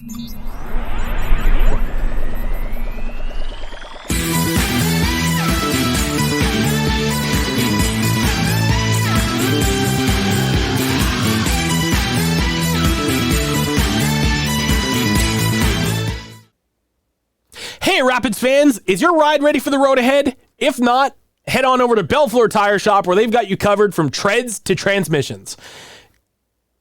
Hey Rapids fans, is your ride ready for the road ahead? If not, head on over to Bellefleur Tire Shop where they've got you covered from treads to transmissions.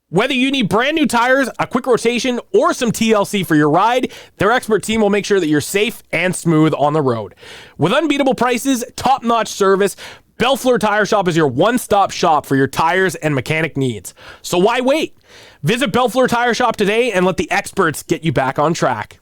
Whether you need brand new tires, a quick rotation, or some TLC for your ride, their expert team will make sure that you're safe and smooth on the road. With unbeatable prices, top-notch service, Bellefleur Tire Shop is your one-stop shop for your tires and mechanic needs. So why wait? Visit Bellefleur Tire Shop today and let the experts get you back on track.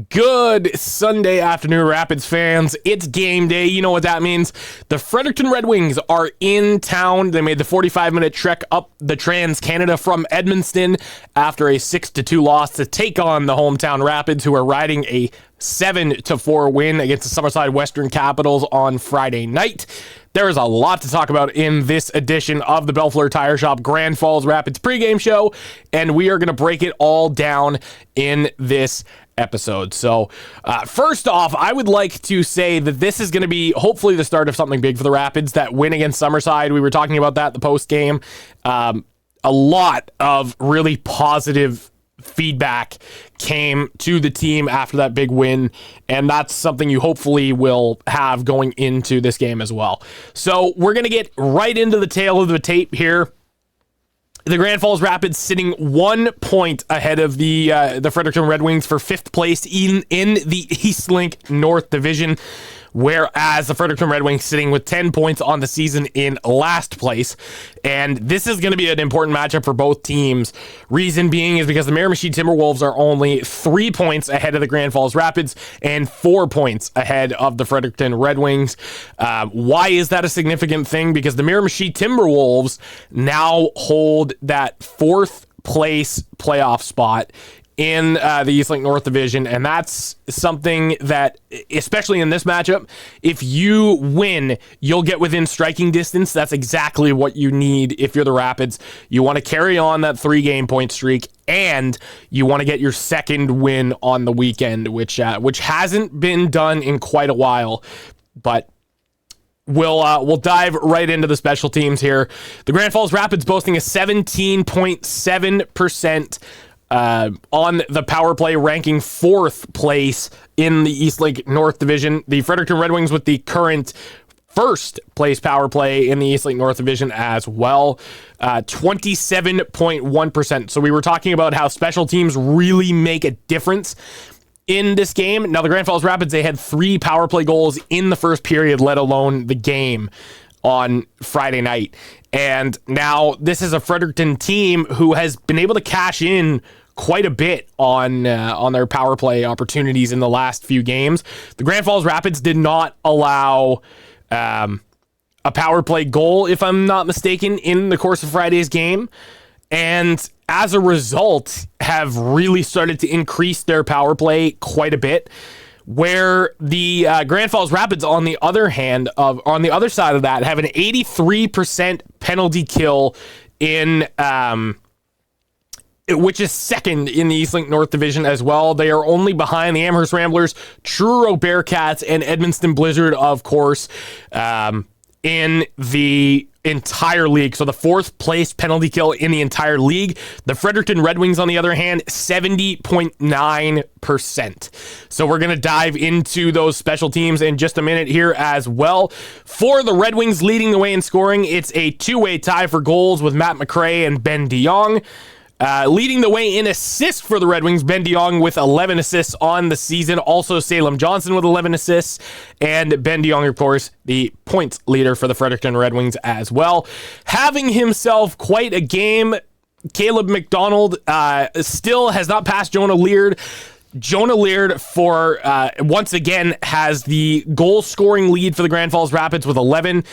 Good Sunday afternoon, Rapids fans. It's game day. You know what that means. The Fredericton Red Wings are in town. They made the 45-minute trek up the Trans-Canada from Edmundston after a 6-2 loss to take on the hometown Rapids, who are riding a 7-4 win against the Summerside Western Capitals on Friday night. There is a lot to talk about in this edition of the Bellefleur Tire Shop Grand Falls Rapids pregame show, and we are going to break it all down in this episode. So first off, I would like to say that this is going to be hopefully the start of something big for the Rapids. That win against Summerside, we were talking about that the post game. A lot of really positive feedback came to the team after that big win, and that's something you hopefully will have going into this game as well. So we're going to get right into the tail of the tape here. The Grand Falls Rapids sitting 1 point ahead of the Fredericton Red Wings for fifth place in the Eastlink North Division, whereas the Fredericton Red Wings sitting with 10 points on the season in last place. And this is going to be an important matchup for both teams. Reason being is because the Miramichi Timberwolves are only 3 points ahead of the Grand Falls Rapids and 4 points ahead of the Fredericton Red Wings. Why is that a significant thing? Because the Miramichi Timberwolves now hold that fourth place playoff spot in the Eastlink North Division, and that's something that, especially in this matchup, if you win, you'll get within striking distance. That's exactly what you need if you're the Rapids. You want to carry on that 3-game point streak, and you want to get your second win on the weekend, which hasn't been done in quite a while, but we'll dive right into the special teams here. The Grand Falls Rapids boasting a 17.7% on the power play, ranking fourth place in the Eastlink North Division. The Fredericton Red Wings with the current first place power play in the Eastlink North Division as well, 27.1%. So we were talking about how special teams really make a difference in this game. Now the Grand Falls Rapids, they had 3 power play goals in the first period, let alone the game on Friday night. And now this is a Fredericton team who has been able to cash in quite a bit on their power play opportunities in the last few games. The Grand Falls Rapids did not allow a power play goal, if I'm not mistaken, in the course of Friday's game. And as a result, have really started to increase their power play quite a bit. Where the Grand Falls Rapids, on the other side of that, have an 83% penalty kill in, which is second in the Eastlink North Division as well. They are only behind the Amherst Ramblers, Truro Bearcats, and Edmundston Blizzard, of course, in the entire league. So the fourth place penalty kill in the entire league. The Fredericton Red Wings, on the other hand, 70.9%. So we're going to dive into those special teams in just a minute here as well. For the Red Wings leading the way in scoring, it's a 2-way tie for goals with Matt McRae and Ben DeYoung. Leading the way in assists for the Red Wings, Ben DeYoung with 11 assists on the season. Also, Salem Johnson with 11 assists. And Ben DeYoung, of course, the points leader for the Fredericton Red Wings as well. Having himself quite a game, Caleb McDonald still has not passed Jonah Leard. Jonah Leard, for once again, has the goal-scoring lead for the Grand Falls Rapids with 11.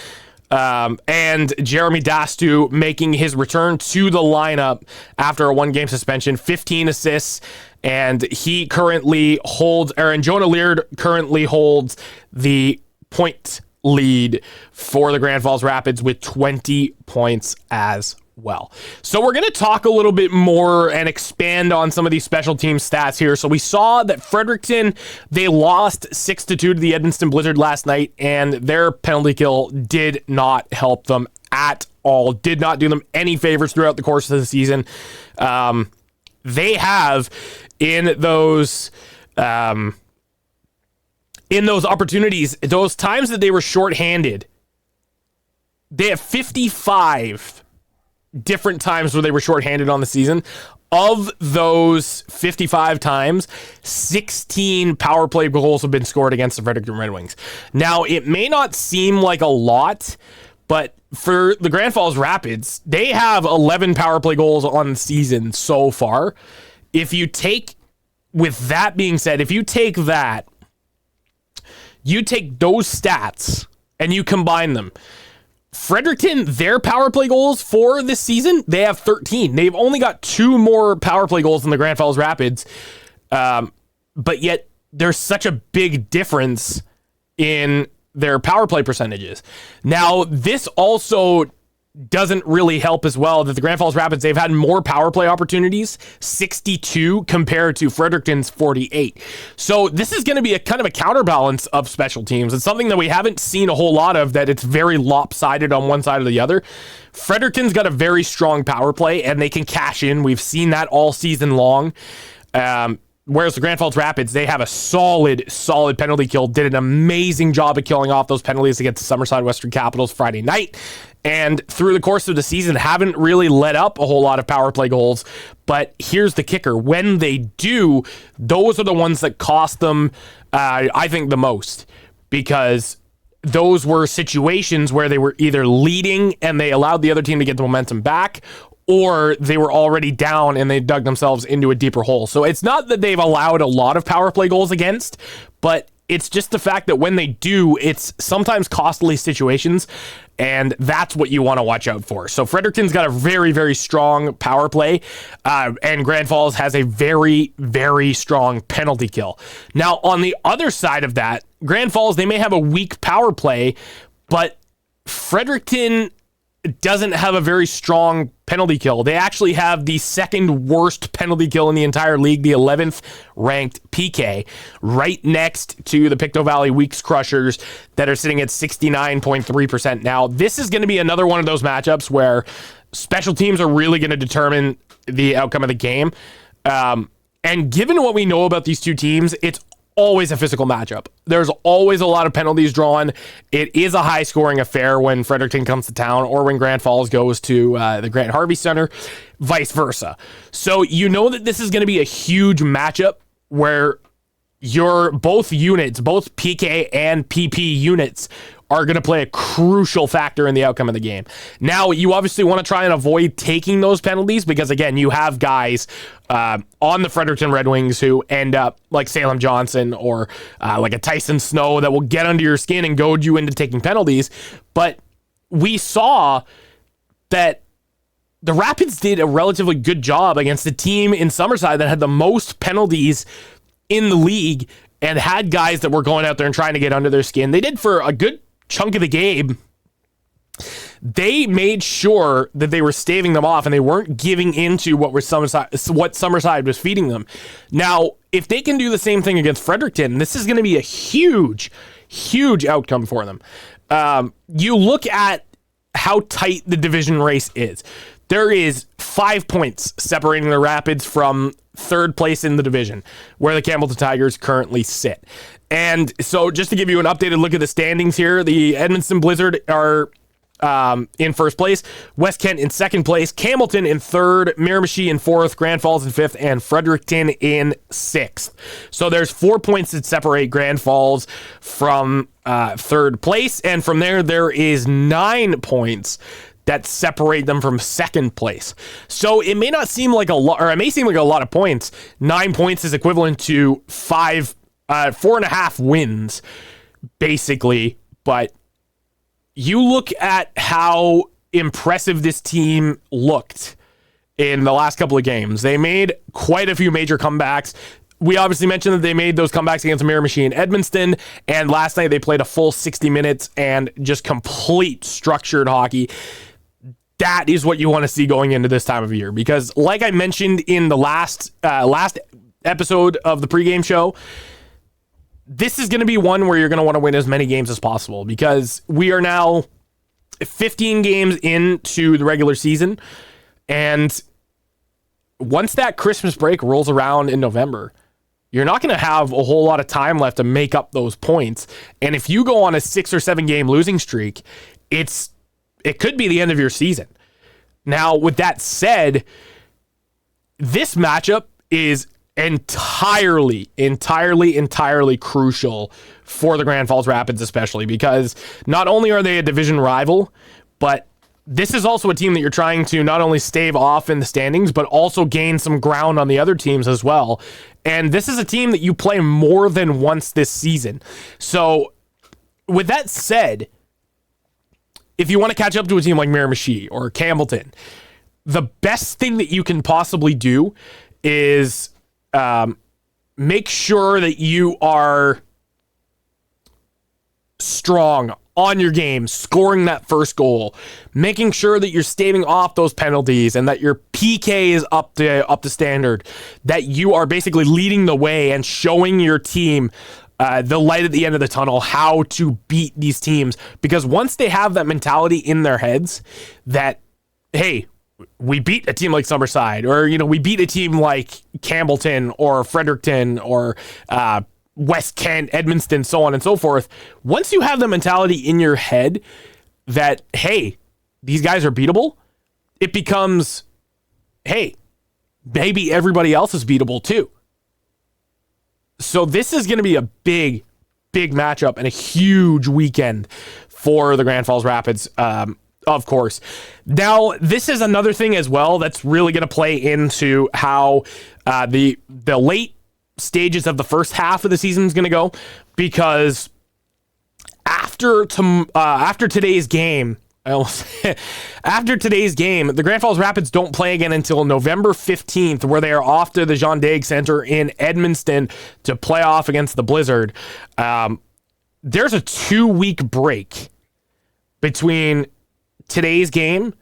And Jeremy Dastu making his return to the lineup after a 1-game suspension, 15 assists, and he currently holds, and Jonah Leard currently holds the point lead for the Grand Falls Rapids with 20 points as well. So we're going to talk a little bit more and expand on some of these special team stats here. So we saw that Fredericton, they lost 6-2 to the Edmonton Blizzard last night, and their penalty kill did not help them at all. Did not do them any favors throughout the course of the season. They have in those opportunities, those times that they were shorthanded, they have 55 different times where they were shorthanded on the season. Of those 55 times, 16 power play goals have been scored against the Fredericton Red Wings. Now, it may not seem like a lot, but for the Grand Falls Rapids, they have 11 power play goals on the season so far. With that being said, if you take that, you take those stats and you combine them. Fredericton, their power play goals for this season, they have 13. They've only got 2 more power play goals than the Grand Falls Rapids. But yet there's such a big difference in their power play percentages. Now, this also doesn't really help as well that the Grand Falls Rapids, they've had more power play opportunities, 62 compared to Fredericton's 48. So this is going to be a kind of a counterbalance of special teams. It's something that we haven't seen a whole lot of, that it's very lopsided on one side or the other. Fredericton's got a very strong power play and they can cash in. We've seen that all season long. Whereas the Grand Falls Rapids, they have a solid penalty kill, did an amazing job of killing off those penalties against the Summerside Western Capitals Friday night. And through the course of the season, haven't really let up a whole lot of power play goals. But here's the kicker. When they do, those are the ones that cost them, I think, the most. Because those were situations where they were either leading and they allowed the other team to get the momentum back, or they were already down and they dug themselves into a deeper hole. So it's not that they've allowed a lot of power play goals against, but it's just the fact that when they do, it's sometimes costly situations, and that's what you want to watch out for. So Fredericton's got a very, very strong power play, and Grand Falls has a very, very strong penalty kill. Now, on the other side of that, Grand Falls, they may have a weak power play, but Fredericton doesn't have a very strong penalty kill. They actually have the second worst penalty kill in the entire league, the 11th ranked PK, right next to the Pictou Valley Weeks Crushers that are sitting at 69.3%. Now, this is going to be another one of those matchups where special teams are really going to determine the outcome of the game. And given what we know about these two teams, it's always a physical matchup. There's always a lot of penalties drawn. It is a high-scoring affair when Fredericton comes to town or when Grand Falls goes to the Grant Harvey Center, vice versa. So you know that this is going to be a huge matchup where both units, both PK and PP units, are going to play a crucial factor in the outcome of the game. Now, you obviously want to try and avoid taking those penalties because, again, you have guys on the Fredericton Red Wings who end up like Salem Johnson or like a Tyson Snow that will get under your skin and goad you into taking penalties. But we saw that the Rapids did a relatively good job against the team in Summerside that had the most penalties in the league and had guys that were going out there and trying to get under their skin. They did for a good chunk of the game. They made sure that they were staving them off and they weren't giving into what Summerside was feeding them. Now, if they can do the same thing against Fredericton, this is going to be a huge, huge outcome for them. You look at how tight the division race is. There is 5 points separating the Rapids from third place in the division, where the Campbellton Tigers currently sit. And so just to give you an updated look at the standings here, the Edmonton Blizzard are in first place, West Kent in second place, Campbellton in third, Miramichi in fourth, Grand Falls in fifth, and Fredericton in sixth. So there's 4 points that separate Grand Falls from third place, and from there is 9 points that separate them from second place. So it may not seem like a lot, or it may seem like a lot of points. 9 points is equivalent to 4.5 wins, basically. But you look at how impressive this team looked in the last couple of games. They made quite a few major comebacks. We obviously mentioned that they made those comebacks against Miramichi and Edmundston, and last night they played a full 60 minutes and just complete structured hockey. that is what you want to see going into this time of year. Because like I mentioned in the last episode of the pregame show, this is going to be one where you're going to want to win as many games as possible, because we are now 15 games into the regular season. And once that Christmas break rolls around in November, you're not going to have a whole lot of time left to make up those points. And if you go on a 6 or 7 game losing streak, it could be the end of your season. Now, with that said, this matchup is entirely crucial for the Grand Falls Rapids, especially because not only are they a division rival, but this is also a team that you're trying to not only stave off in the standings, but also gain some ground on the other teams as well. And this is a team that you play more than once this season. So with that said, if you want to catch up to a team like Miramichi or Campbellton, the best thing that you can possibly do is make sure that you are strong on your game, scoring that first goal, making sure that you're staving off those penalties and that your PK is up to standard, that you are basically leading the way and showing your team the light at the end of the tunnel, how to beat these teams. Because once they have that mentality in their heads that, hey, we beat a team like Summerside, or, we beat a team like Campbellton or Fredericton or West Kent, Edmundston, so on and so forth. Once you have the mentality in your head that, hey, these guys are beatable, it becomes, hey, maybe everybody else is beatable too. So this is going to be a big matchup and a huge weekend for the Grand Falls Rapids, of course. Now, this is another thing as well that's really going to play into how the late stages of the first half of the season is going to go, because after today's game, after today's game, the Grand Falls Rapids don't play again until November 15th, where they are off to the Jean Daig Center in Edmundston to play off against the Blizzard. There's a 2-week break between today's game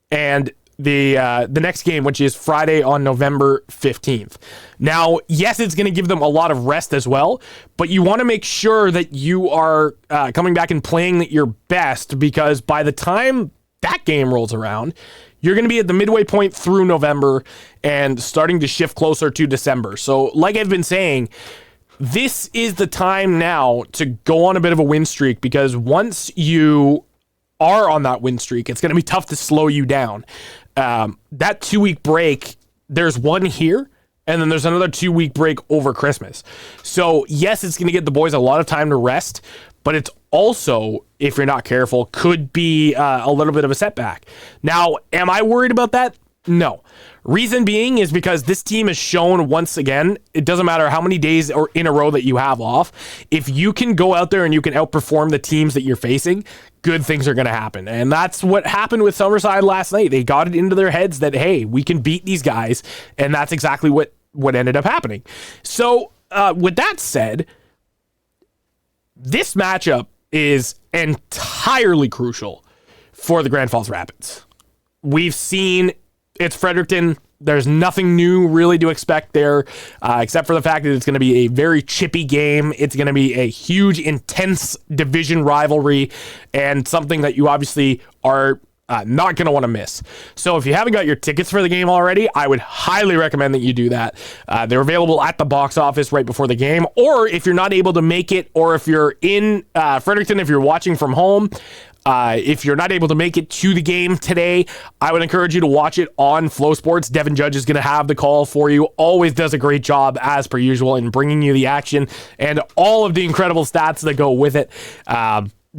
and the next game, which is Friday on November 15th. Now, yes, it's going to give them a lot of rest as well, but you want to make sure that you are coming back and playing at your best, because by the time that game rolls around, you're going to be at the midway point through November and starting to shift closer to December. So like I've been saying, this is the time now to go on a bit of a win streak, because once you are on that win streak, it's going to be tough to slow you down. That 2-week break, there's one here, and then there's another 2-week break over Christmas. So yes, it's going to get the boys a lot of time to rest, but it's also, if you're not careful, could be a little bit of a setback. Now, am I worried about that? No. Reason being is because this team has shown once again, it doesn't matter how many days or in a row that you have off, if you can go out there and you can outperform the teams that you're facing, good things are going to happen. And that's what happened with Summerside last night. They got it into their heads that, hey, we can beat these guys. And that's exactly what ended up happening. So with that said, this matchup is entirely crucial for the Grand Falls Rapids. We've seen it's Fredericton. There's nothing new really to expect there, except for the fact that it's going to be a very chippy game. It's going to be a huge, intense division rivalry, and something that you obviously are not going to want to miss. So if you haven't got your tickets for the game already, I would highly recommend that you do that. They're available at the box office right before the game, or if you're not able to make it, or if you're in Fredericton, if you're watching from home, if you're not able to make it to the game today, I would encourage you to watch it on Flow Sports. Devin Judge is going to have the call for you. Always does a great job, as per usual, in bringing you the action and all of the incredible stats that go with it.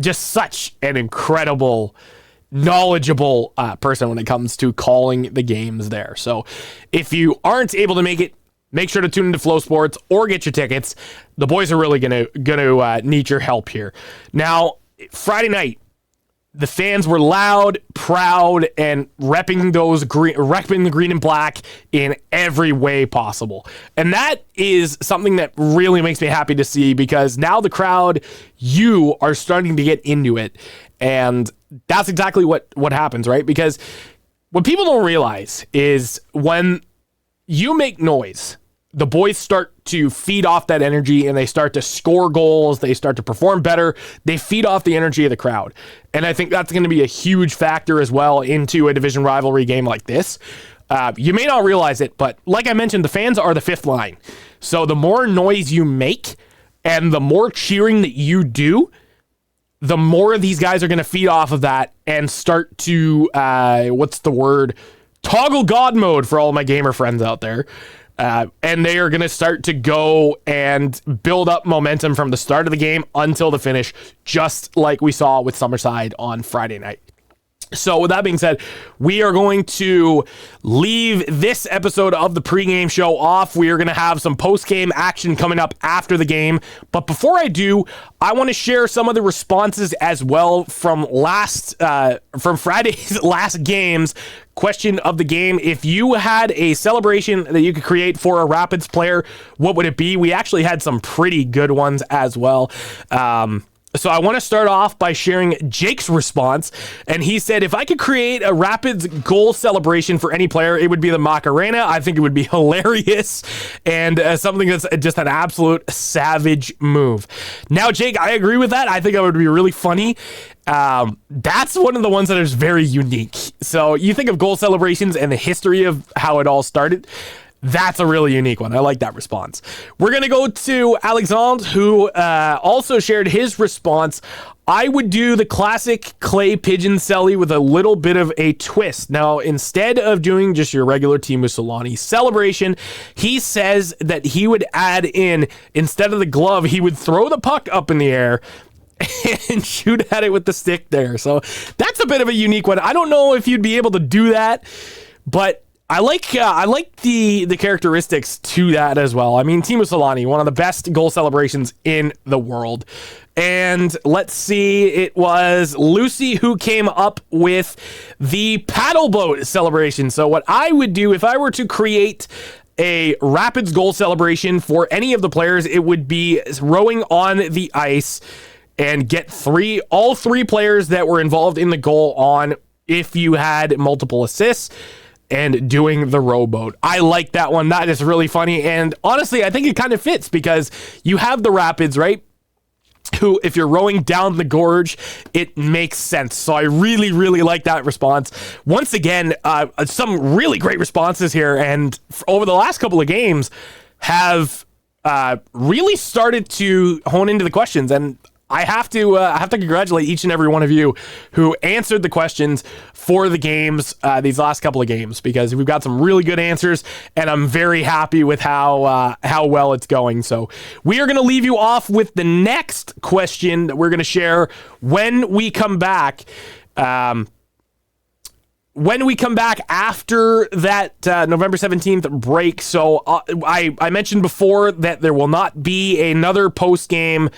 Just such an incredible, knowledgeable person when it comes to calling the games there. So if you aren't able to make it, make sure to tune into Flow Sports or get your tickets. The boys are really going to need your help here. Now, Friday night, the fans were loud, proud, and repping the green and black in every way possible. And that is something that really makes me happy to see, because now the crowd, you are starting to get into it. And that's exactly what happens, right? Because what people don't realize is when you make noise, the boys start to feed off that energy, and they start to score goals. They start to perform better. They feed off the energy of the crowd. And I think that's going to be a huge factor as well into a division rivalry game like this. You may not realize it, but like I mentioned, the fans are the fifth line. So the more noise you make and the more cheering that you do, the more these guys are going to feed off of that and start to, toggle God mode for all of my gamer friends out there. And they are going to start to go and build up momentum from the start of the game until the finish, just like we saw with Summerside on Friday night. So with that being said, we are going to leave this episode of the pregame show off. We are going to have some post-game action coming up after the game. But before I do, I want to share some of the responses as well from Friday's last games. Question of the game: if you had a celebration that you could create for a Rapids player, what would it be? We actually had some pretty good ones as well. So I want to start off by sharing Jake's response. And he said, if I could create a Rapids goal celebration for any player, it would be the Macarena. I think it would be hilarious and something that's just an absolute savage move. Now, Jake, I agree with that. I think that would be really funny. That's one of the ones that is very unique. So you think of goal celebrations and the history of how it all started. That's a really unique one. I like that response. We're going to go to Alexandre, who also shared his response. I would do the classic clay pigeon celly with a little bit of a twist. Now, instead of doing just your regular Teemu Selanne celebration, he says that he would add in, instead of the glove, he would throw the puck up in the air and shoot at it with the stick there. So that's a bit of a unique one. I don't know if you'd be able to do that, but I like the characteristics to that as well. I mean, Teemu Selanne, one of the best goal celebrations in the world. And let's see, it was Lucy who came up with the paddle boat celebration. So what I would do if I were to create a Rapids goal celebration for any of the players, it would be rowing on the ice and get all three players that were involved in the goal on, if you had multiple assists, and doing the rowboat. I like that one. That is really funny. And honestly, I think it kind of fits because you have the Rapids, right? Who, if you're rowing down the gorge, it makes sense. So I really, really like that response. Once again, some really great responses here. And over the last couple of games have really started to hone into the questions. And I have to congratulate each and every one of you who answered the questions for the games, these last couple of games, because we've got some really good answers, and I'm very happy with how well it's going. So we are going to leave you off with the next question that we're going to share when we come back. When we come back after that November 17th break. So I mentioned before that there will not be another post-game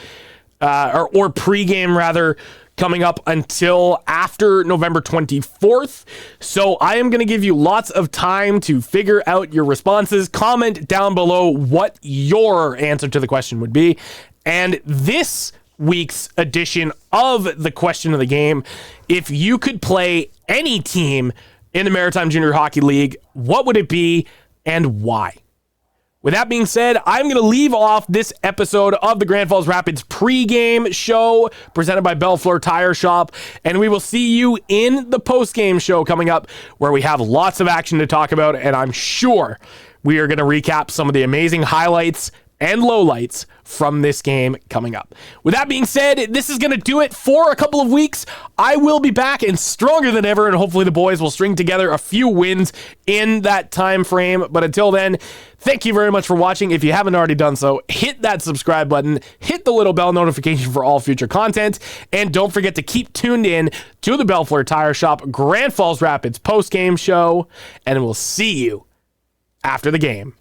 or pregame rather, coming up until after November 24th. So I am going to give you lots of time to figure out your responses. Comment down below what your answer to the question would be. And this week's edition of the question of the game: if you could play any team in the Maritime Junior Hockey League, what would it be and why? With that being said, I'm going to leave off this episode of the Grand Falls Rapids pregame show presented by Bellefleur Tire Shop, and we will see you in the postgame show coming up, where we have lots of action to talk about, and I'm sure we are going to recap some of the amazing highlights and lowlights from this game coming up. With that being said, this is going to do it for a couple of weeks. I will be back and stronger than ever, and hopefully the boys will string together a few wins in that time frame. But until then, thank you very much for watching. If you haven't already done so, hit that subscribe button, hit the little bell notification for all future content, and don't forget to keep tuned in to the Bellefleur Tire Shop Grand Falls Rapids post-game show, and we'll see you after the game.